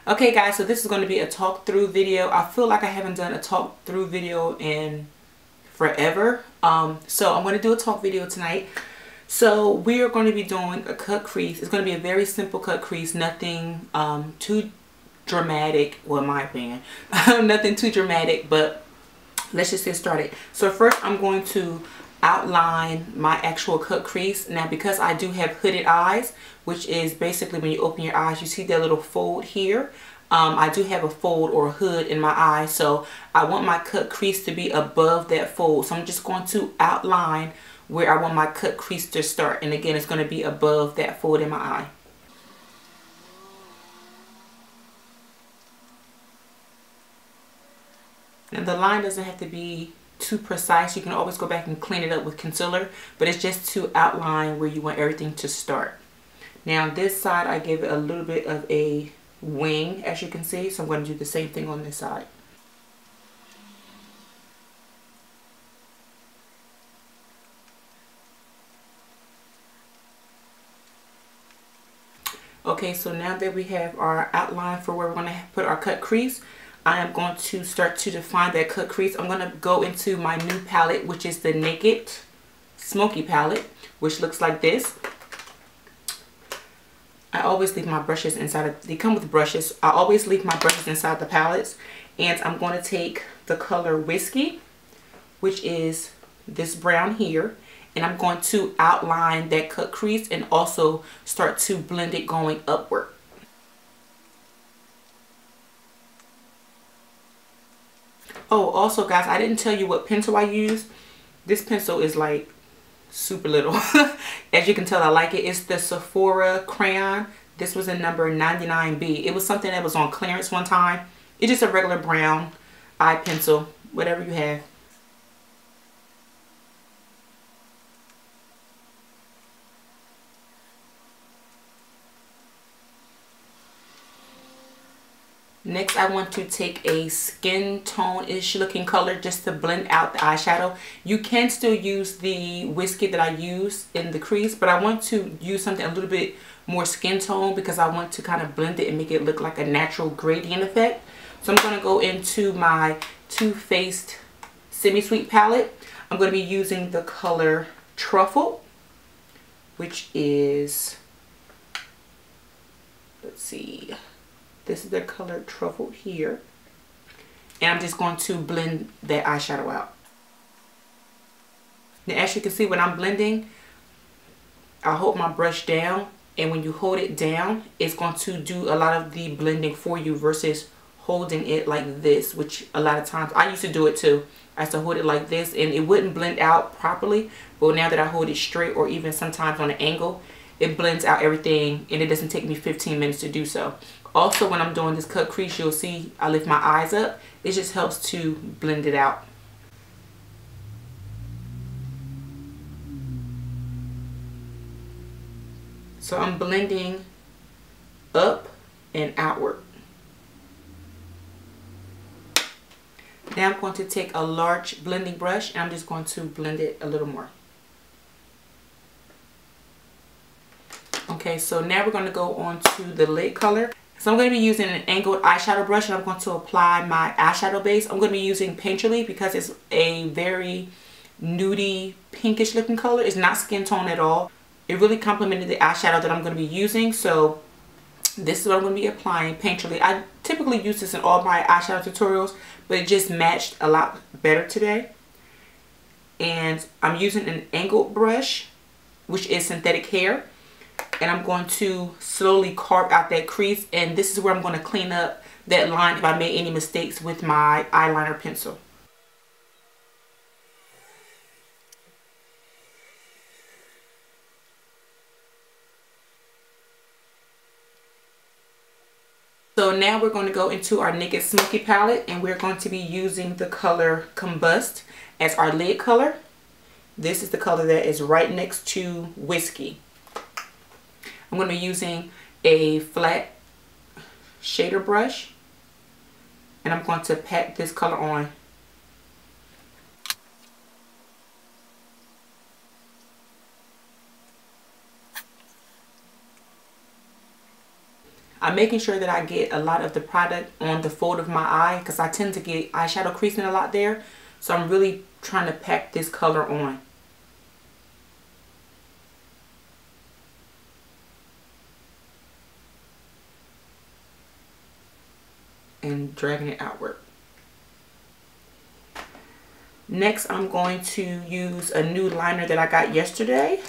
Okay guys, so this is going to be a talk through video. I feel like I haven't done a talk through video in forever. So I'm going to do a talk video tonight. So we are going to be doing a cut crease. It's going to be a very simple cut crease, nothing too dramatic, well in my opinion. Nothing too dramatic, but let's just get started. So first I'm going to outline my actual cut crease. Now because I do have hooded eyes, which is basically when you open your eyes you see that little fold here. I do have a fold or a hood in my eye, so I want my cut crease to be above that fold. So I'm just going to outline where I want my cut crease to start, and again it's going to be above that fold in my eye. Now the line doesn't have to be too precise. You can always go back and clean it up with concealer, but it's just to outline where you want everything to start. Now this side I gave it a little bit of a wing, as you can see, so I'm going to do the same thing on this side. Okay, so now that we have our outline for where we're going to put our cut crease, I am going to start to define that cut crease. I'm going to go into my new palette, which is the Naked Smoky palette, which looks like this. I always leave my brushes inside. They come with brushes. I always leave my brushes inside the palettes. And I'm going to take the color Whiskey, which is this brown here. And I'm going to outline that cut crease and also start to blend it going upward. Oh, also guys, I didn't tell you what pencil I use. This pencil is like super little. As you can tell, I like it. It's the Sephora crayon. This was in number 99B. It was something that was on clearance one time. It's just a regular brown eye pencil, whatever you have. Next, I want to take a skin tone-ish looking color just to blend out the eyeshadow. You can still use the Whiskey that I use in the crease, but I want to use something a little bit more skin tone because I want to kind of blend it and make it look like a natural gradient effect. So I'm going to go into my Too Faced Semi-Sweet palette. I'm going to be using the color Truffle, which is, let's see, this is the color Truffle here. And I'm just going to blend that eyeshadow out. Now as you can see, when I'm blending, I hold my brush down, and when you hold it down, it's going to do a lot of the blending for you versus holding it like this, which a lot of times, I used to do it too. I used to hold it like this and it wouldn't blend out properly, but now that I hold it straight or even sometimes on an angle, it blends out everything and it doesn't take me 15 minutes to do so. Also, when I'm doing this cut crease, you'll see I lift my eyes up. It just helps to blend it out. So I'm blending up and outward. Now I'm going to take a large blending brush and I'm just going to blend it a little more. Okay, so now we're going to go on to the lid color. So I'm going to be using an angled eyeshadow brush and I'm going to apply my eyeshadow base. I'm going to be using Painterly because it's a very nudie pinkish looking color. It's not skin tone at all. It really complemented the eyeshadow that I'm going to be using. So this is what I'm going to be applying, Painterly. I typically use this in all my eyeshadow tutorials, but it just matched a lot better today. And I'm using an angled brush, which is synthetic hair. And I'm going to slowly carve out that crease, and this is where I'm going to clean up that line if I made any mistakes with my eyeliner pencil. So now we're going to go into our Naked Smoky palette and we're going to be using the color Combust as our lid color. This is the color that is right next to Whiskey. I'm going to be using a flat shader brush and I'm going to pat this color on. I'm making sure that I get a lot of the product on the fold of my eye because I tend to get eyeshadow creasing a lot there. So I'm really trying to pack this color on. And dragging it outward. Next, I'm going to use a new liner that I got yesterday.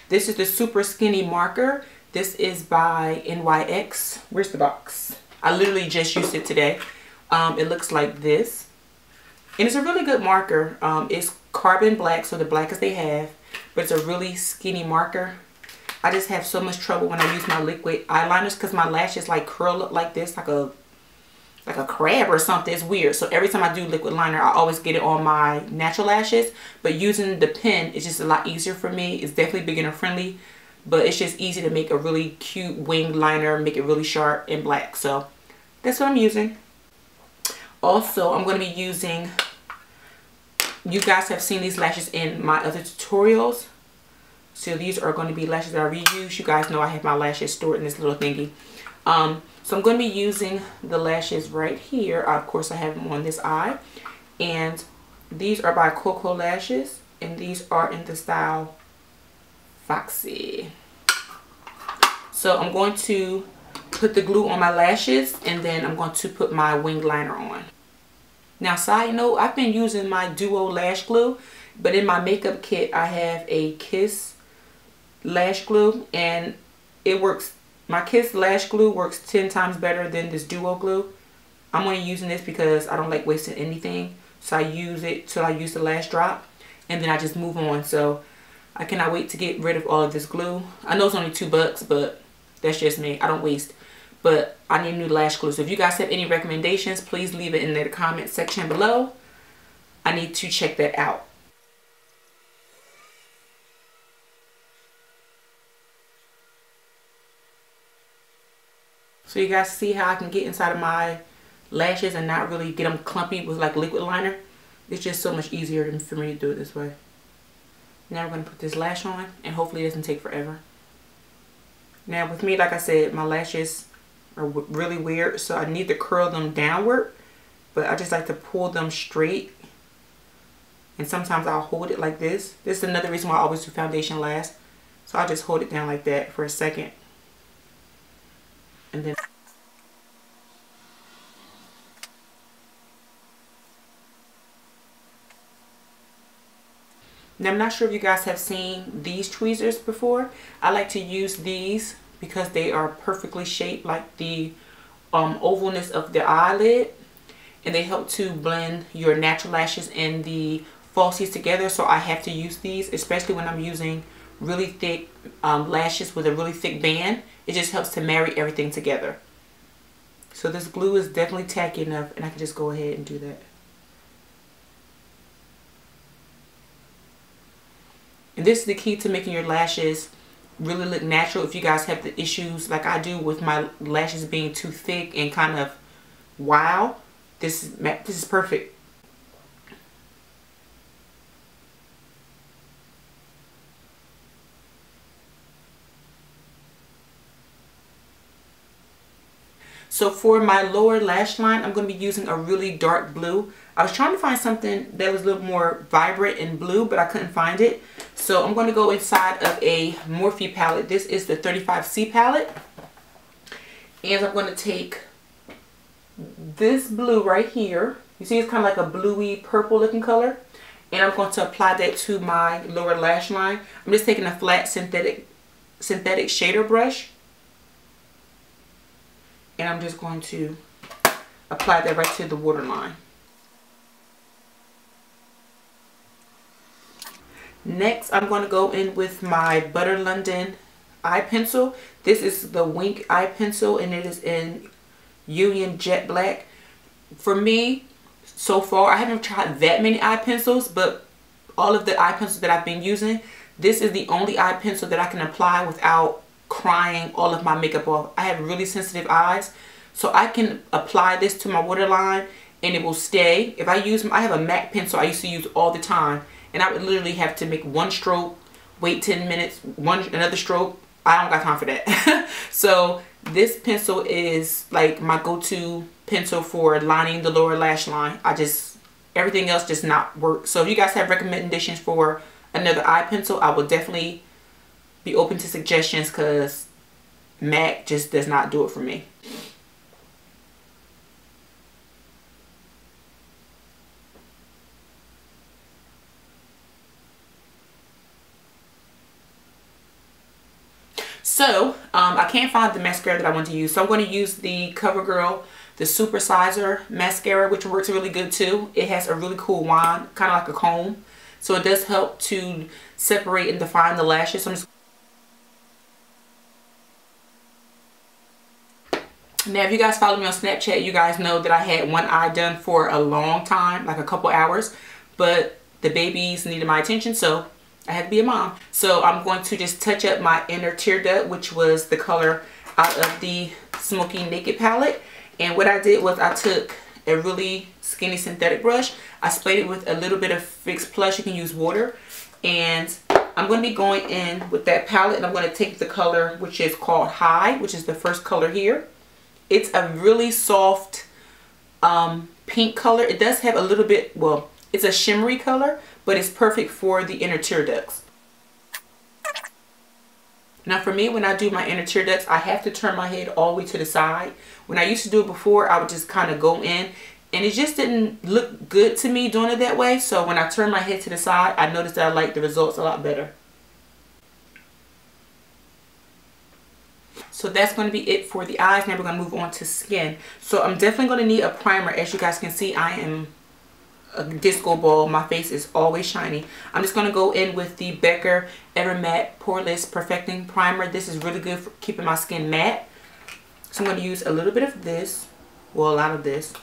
This is the Super Skinny Marker. This is by NYX. Where's the box? I literally just used it today. It looks like this. And it's a really good marker. It's carbon black, so the blackest they have. But it's a really skinny marker. I just have so much trouble when I use my liquid eyeliners because my lashes like curl up like this, like a crab or something. It's weird. So every time I do liquid liner, I always get it on my natural lashes. But using the pen is just a lot easier for me. It's definitely beginner friendly, but it's just easy to make a really cute winged liner, make it really sharp and black. So that's what I'm using. Also, I'm going to be using, you guys have seen these lashes in my other tutorials. So these are going to be lashes that I reuse. You guys know I have my lashes stored in this little thingy. So I'm going to be using the lashes right here. Of course, I have them on this eye. And these are by Coco Lashes. And these are in the style Foxy. So I'm going to put the glue on my lashes. And then I'm going to put my wing liner on. Now, side note, I've been using my Duo Lash Glue. But in my makeup kit, I have a Kiss Lash Glue. And it works. My Kiss Lash Glue works 10 times better than this Duo glue. I'm only using this because I don't like wasting anything. So I use it till I use the last drop. And then I just move on. So I cannot wait to get rid of all of this glue. I know it's only $2, but that's just me. I don't waste. But I need new lash glue. So if you guys have any recommendations, please leave it in the comment section below. I need to check that out. So you guys see how I can get inside of my lashes and not really get them clumpy with like liquid liner. It's just so much easier for me to do it this way. Now we're going to put this lash on and hopefully it doesn't take forever. Now with me, like I said, my lashes are really weird, so I need to curl them downward. But I just like to pull them straight. And sometimes I'll hold it like this. This is another reason why I always do foundation last. So I'll just hold it down like that for a second. And then now I'm not sure if you guys have seen these tweezers before. I like to use these because they are perfectly shaped like the ovalness of the eyelid, and they help to blend your natural lashes and the falsies together. So I have to use these, especially when I'm using really thick lashes with a really thick band. It just helps to marry everything together. So this glue is definitely tacky enough, and I can just go ahead and do that. And this is the key to making your lashes really look natural. If you guys have the issues like I do with my lashes being too thick and kind of wild, this is perfect. So for my lower lash line, I'm going to be using a really dark blue. I was trying to find something that was a little more vibrant in blue, but I couldn't find it. So I'm going to go inside of a Morphe palette. This is the 35C palette. And I'm going to take this blue right here. You see it's kind of like a bluey purple looking color. And I'm going to apply that to my lower lash line. I'm just taking a flat synthetic shader brush. And I'm just going to apply that right to the waterline. Next, I'm going to go in with my Butter London eye pencil. This is the Wink eye pencil, and it is in Union Jet Black. For me, so far, I haven't tried that many eye pencils, but all of the eye pencils that I've been using, this is the only eye pencil that I can apply without crying all of my makeup off. I have really sensitive eyes, so I can apply this to my waterline and it will stay. If I use, I have a MAC pencil I used to use all the time, and I would literally have to make one stroke, wait 10 minutes, another stroke. I don't got time for that. So This pencil is like my go-to pencil for lining the lower lash line. Everything else does not work. So if you guys have recommendations for another eye pencil, I will definitely be open to suggestions, because MAC just does not do it for me. So I can't find the mascara that I want to use, so I'm going to use the CoverGirl, the Super Sizer mascara, which works really good too. It has a really cool wand, kind of like a comb, so it does help to separate and define the lashes. So now, if you guys follow me on Snapchat, you guys know that I had one eye done for a long time, like a couple hours, but the babies needed my attention, so I had to be a mom. So I'm going to just touch up my inner tear duct, which was the color out of the Smoky Naked palette. And what I did was I took a really skinny synthetic brush. I sprayed it with a little bit of Fix Plus. You can use water. And I'm going to be going in with that palette, and I'm going to take the color which is called High, which is the first color here. It's a really soft pink color. It does have a little bit, well, it's a shimmery color, but it's perfect for the inner tear ducts. Now for me, when I do my inner tear ducts, I have to turn my head all the way to the side. When I used to do it before, I would just kind of go in, and it just didn't look good to me doing it that way. So when I turn my head to the side, I noticed that I like the results a lot better. So that's going to be it for the eyes. Now we're going to move on to skin. So I'm definitely going to need a primer. As you guys can see, I am a disco ball. My face is always shiny. I'm just going to go in with the Becker Ever Matte Poreless Perfecting Primer. This is really good for keeping my skin matte. So I'm going to use a little bit of this, well, a lot of this,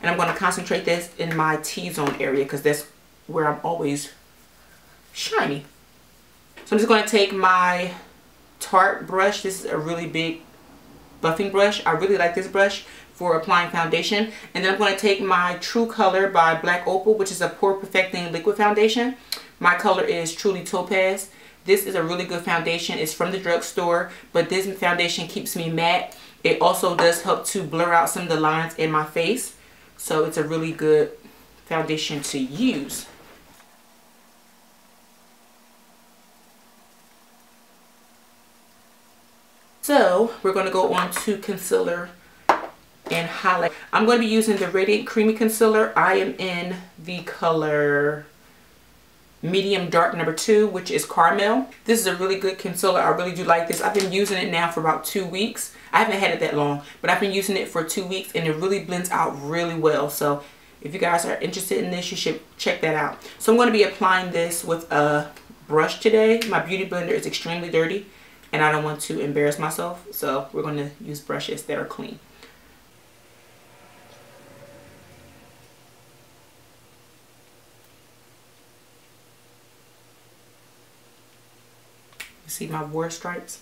and I'm going to concentrate this in my T-zone area, because that's where I'm always shiny. So I'm just going to take my Tarte brush. This is a really big buffing brush. I really like this brush for applying foundation. And then I'm going to take my True Color by Black Opal, which is a pore perfecting liquid foundation. My color is Truly Topaz. This is a really good foundation. It's from the drugstore, but this foundation keeps me matte. It also does help to blur out some of the lines in my face. So it's a really good foundation to use. So we're going to go on to concealer and highlight. I'm going to be using the Radiant Creamy Concealer. I am in the color Medium Dark number 2, which is Caramel. This is a really good concealer. I really do like this. I've been using it now for about 2 weeks. I haven't had it that long, but I've been using it for 2 weeks, and it really blends out really well. So if you guys are interested in this, you should check that out. So I'm going to be applying this with a brush today. My beauty blender is extremely dirty, and I don't want to embarrass myself, so we're going to use brushes that are clean. You see my war stripes?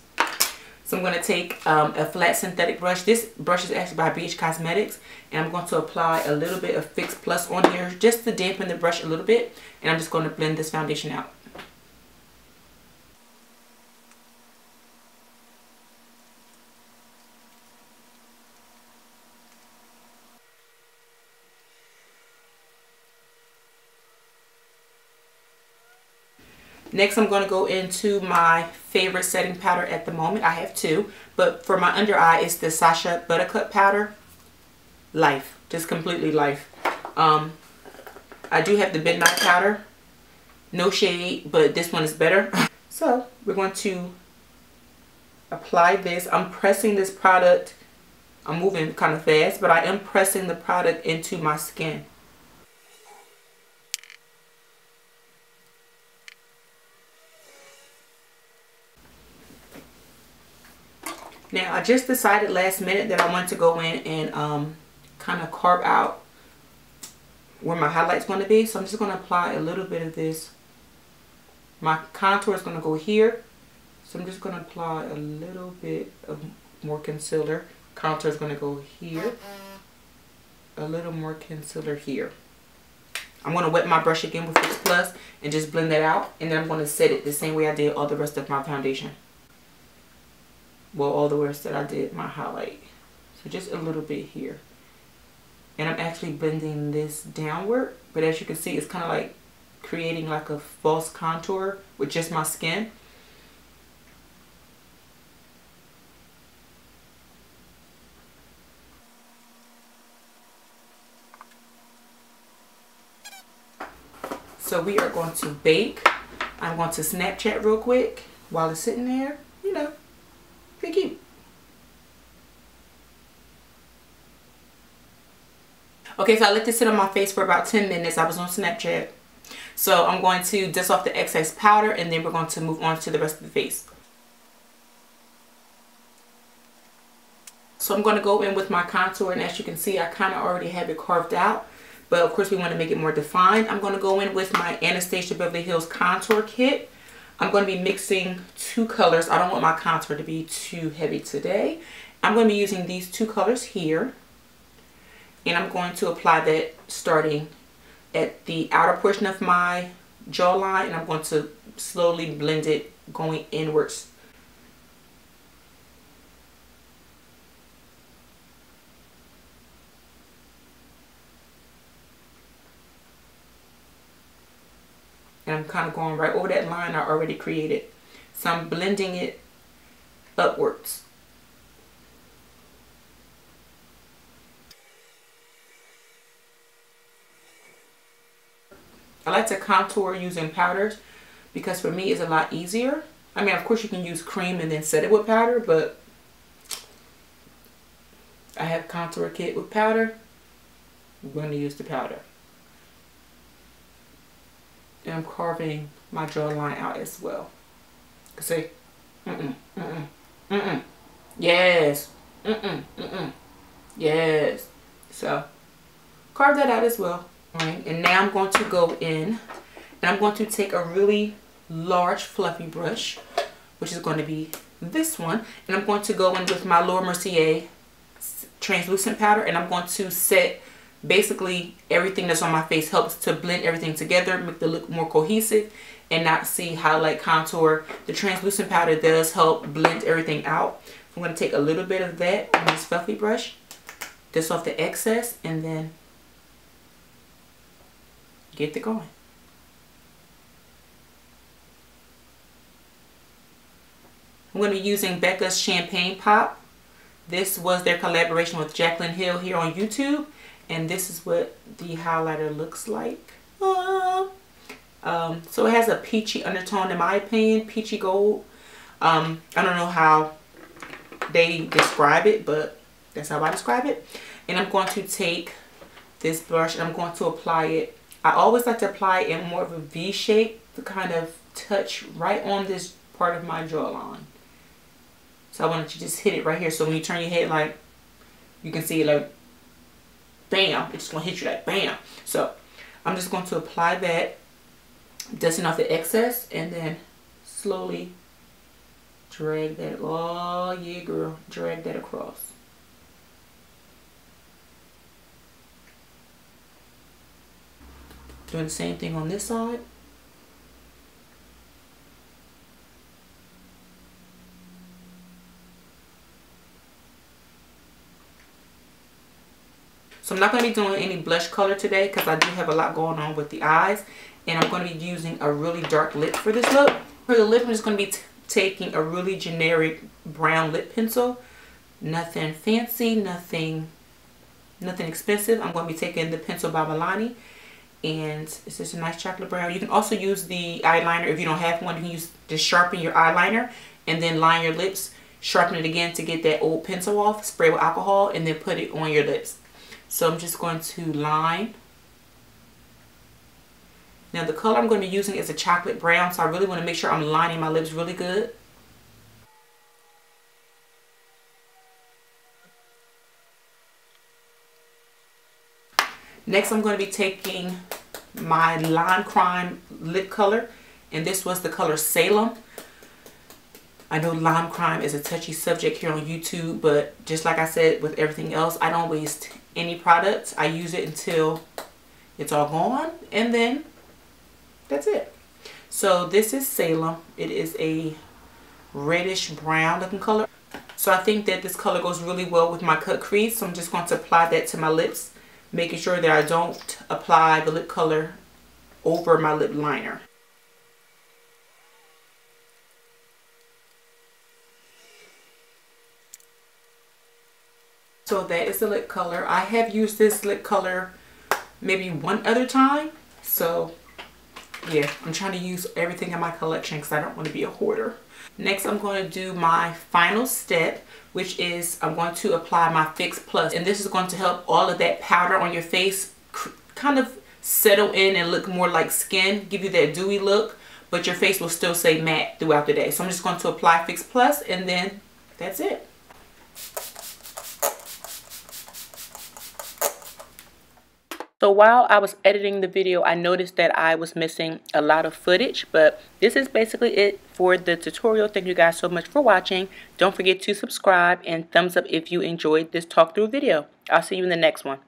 So I'm going to take a flat synthetic brush. This brush is actually by BH Cosmetics, and I'm going to apply a little bit of Fix Plus on here just to dampen the brush a little bit, and I'm just going to blend this foundation out. Next, I'm going to go into my favorite setting powder at the moment. I have two, but for my under eye, it's the Sacha Buttercup powder. Life, just completely life. I do have the Midnight powder, no shade, but this one is better. So we're going to apply this. I'm pressing this product. I'm moving kind of fast, but I am pressing the product into my skin. Now, I just decided last minute that I want to go in and kind of carve out where my highlight's going to be. So I'm just going to apply a little bit of this. My contour is going to go here. So I'm just going to apply a little bit of more concealer. Contour is going to go here. A little more concealer here. I'm going to wet my brush again with Fix Plus and just blend that out. And then I'm going to set it the same way I did all the rest of my foundation. well, all the words that I did my highlight. So just a little bit here. And I'm actually blending this downward, but as you can see, it's kind of like creating like a false contour with just my skin. So we are going to bake. I'm going to Snapchat real quick while it's sitting there, you know, be cute. Okay, so I let this sit on my face for about 10 minutes. I was on Snapchat. So I'm going to dust off the excess powder, and then we're going to move on to the rest of the face. So I'm going to go in with my contour, and as you can see, I kind of already have it carved out. But of course, we want to make it more defined. I'm going to go in with my Anastasia Beverly Hills Contour Kit. I'm going to be mixing two colors. I don't want my contour to be too heavy today. I'm going to be using these two colors here. And I'm going to apply that starting at the outer portion of my jawline, and I'm going to slowly blend it going inwards. And I'm kind of going right over that line I already created. So I'm blending it upwards. I like to contour using powders because for me it's a lot easier. I mean, of course you can use cream and then set it with powder, but I have contour kit with powder. I'm going to use the powder. And I'm carving my jawline out as well. See? Yes. Yes. So, carve that out as well. Alright, and now I'm going to go in and I'm going to take a really large fluffy brush, which is going to be this one, and I'm going to go in with my Laura Mercier translucent powder, and I'm going to set basically everything that's on my face, helps to blend everything together, make the look more cohesive and not see highlight, contour. The translucent powder does help blend everything out. I'm going to take a little bit of that on this fluffy brush, dust off the excess, and then get it going. I'm going to be using Becca's Champagne Pop. This was their collaboration with Jaclyn Hill here on YouTube. And this is what the highlighter looks like. So it has a peachy undertone in my opinion, peachy gold. I don't know how they describe it, but that's how I describe it. And I'm going to take this brush and I'm going to apply it. I always like to apply it in more of a V shape to kind of touch right on this part of my jawline. So I wanted to just hit it right here. So when you turn your head, like, you can see it like, bam, it's just going to hit you like bam. So I'm just going to apply that, dusting off the excess, and then slowly drag that, oh yeah girl, drag that across. Doing the same thing on this side. So I'm not going to be doing any blush color today because I do have a lot going on with the eyes. And I'm going to be using a really dark lip for this look. For the lip, I'm just going to be taking a really generic brown lip pencil. Nothing fancy, nothing expensive. I'm going to be taking the pencil by Milani. And it's just a nice chocolate brown. You can also use the eyeliner if you don't have one. You can use just sharpen your eyeliner and then line your lips. Sharpen it again to get that old pencil off. Spray with alcohol and then put it on your lips. So I'm just going to line. Now the color I'm going to be using is a chocolate brown. So I really want to make sure I'm lining my lips really good. Next I'm going to be taking my Lime Crime lip color. And this was the color Salem. I know Lime Crime is a touchy subject here on YouTube, but just like I said with everything else, I don't waste any products. I use it until it's all gone, and then that's it. So this is Salem. It is a reddish brown looking color. So I think that this color goes really well with my cut crease. So I'm just going to apply that to my lips, making sure that I don't apply the lip color over my lip liner. So that is the lip color. I have used this lip color maybe one other time. So yeah, I'm trying to use everything in my collection because I don't want to be a hoarder. Next, I'm going to do my final step, which is I'm going to apply my Fix Plus. And this is going to help all of that powder on your face kind of settle in and look more like skin, give you that dewy look, but your face will still stay matte throughout the day. So I'm just going to apply Fix Plus and then that's it. So while I was editing the video, I noticed that I was missing a lot of footage, but this is basically it for the tutorial. Thank you guys so much for watching. Don't forget to subscribe and thumbs up if you enjoyed this talk through video. I'll see you in the next one.